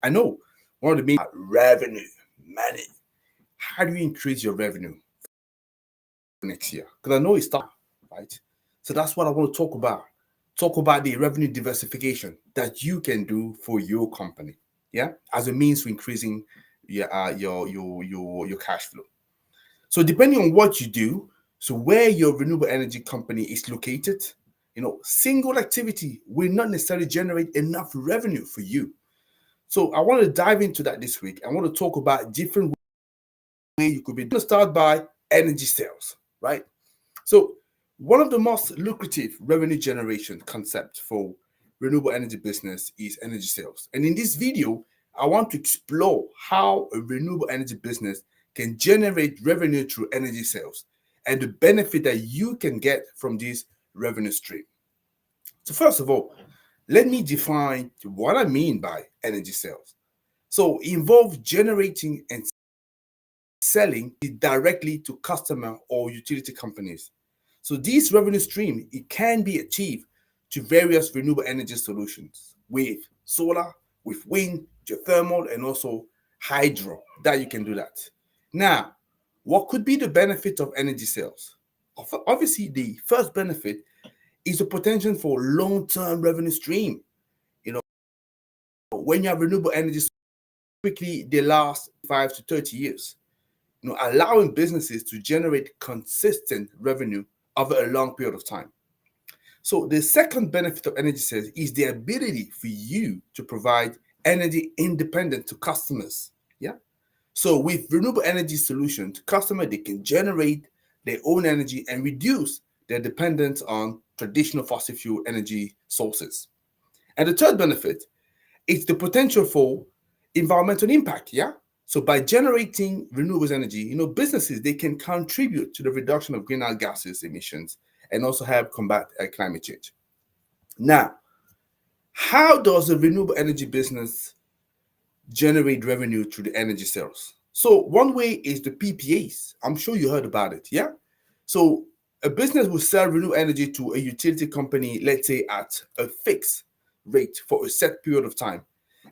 I know one of the main revenue, money. How do you increase your revenue next year? Because I know it's tough, right? So that's what I want to talk about. Talk about the revenue diversification that you can do for your company, yeah, as a means for increasing your cash flow. So depending on what you do, so where your renewable energy company is located, single activity will not necessarily generate enough revenue for you. So I want to dive into that this week. I want to talk about different ways you could be. I'm going to start by energy sales, right? So one of the most lucrative revenue generation concept for renewable energy business is energy sales. And in this video, I want to explore how a renewable energy business can generate revenue through energy sales and the benefit that you can get from this revenue stream. So first of all, let me define what I mean by energy sales. So it involves generating and selling it directly to customer or utility companies. So this revenue stream, it can be achieved to various renewable energy solutions with solar, with wind, geothermal, and also hydro, that you can do that. Now, what could be the benefit of energy sales? Obviously, the first benefit is the potential for long-term revenue stream. When you have renewable energy, quickly they last 5 to 30 years. Allowing businesses to generate consistent revenue over a long period of time. So the second benefit of energy sales is the ability for you to provide energy independent to customers. Yeah. So with renewable energy solutions, customers, they can generate their own energy and reduce their dependence on traditional fossil fuel energy sources. And the third benefit is the potential for environmental impact. Yeah. So by generating renewables energy, businesses, they can contribute to the reduction of greenhouse gases emissions and also help combat climate change. Now, how does a renewable energy business generate revenue through the energy sales? So one way is the PPAs. I'm sure you heard about it, yeah? So a business will sell renewable energy to a utility company, let's say at a fixed rate for a set period of time.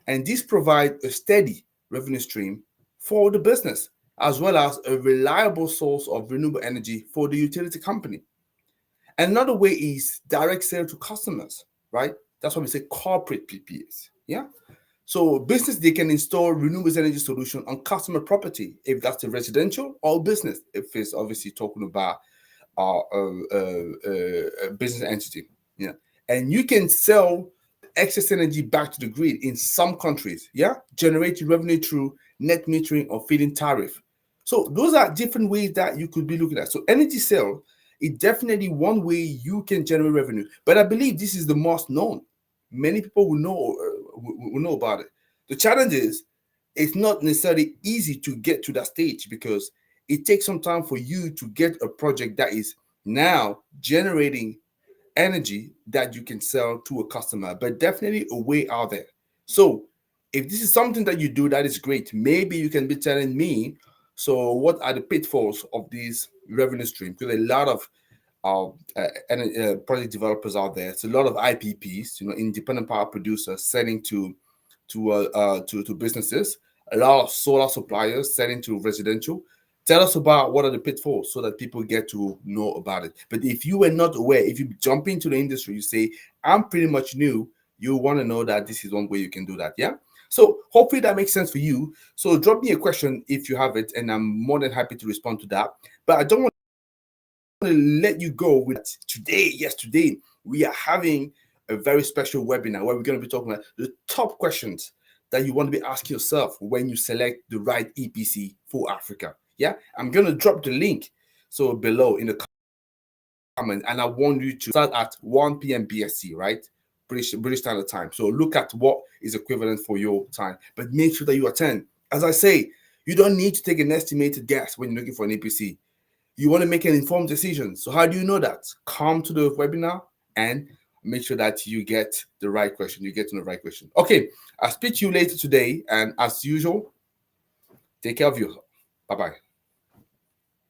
And this provides a steady revenue stream for the business, as well as a reliable source of renewable energy for the utility company. Another way is direct sale to customers, right? That's why we say corporate PPAs. Yeah. So business, they can install renewable energy solution on customer property, if that's a residential or business, if it's obviously talking about a business entity. Yeah. And you can sell excess energy back to the grid in some countries. Yeah. Generating revenue through net metering or feed-in tariff. So those are different ways that you could be looking at. So energy sale is definitely one way you can generate revenue. But I believe this is the most known. Many people will know about it. The challenge is it's not necessarily easy to get to that stage because it takes some time for you to get a project that is now generating energy that you can sell to a customer, but definitely a way out there. So if this is something that you do, that is great. Maybe you can be telling me, so what are the pitfalls of these revenue streams? Because a lot of project developers out there. It's a lot of IPPs, independent power producers selling to businesses. A lot of solar suppliers selling to residential. Tell us about what are the pitfalls so that people get to know about it. But if you were not aware, if you jump into the industry, you say, I'm pretty much new, you want to know that this is one way you can do that. Yeah. So hopefully that makes sense for you. So drop me a question if you have it, and I'm more than happy to respond to that. But I don't want to let you go with today. Yes, today we are having a very special webinar where we're going to be talking about the top questions that you want to be asking yourself when you select the right EPC for Africa. Yeah, I'm going to drop the link so below in the comment, and I want you to start at 1 p.m. BST, right? British Standard Time. So look at what is equivalent for your time, but make sure that you attend. As I say, you don't need to take an estimated guess when you're looking for an EPC. You want to make an informed decision. So how do you know that? Come to the webinar and make sure that you get the right question. You get to the right question. Okay, I'll speak to you later today. And as usual, take care of you. Bye-bye.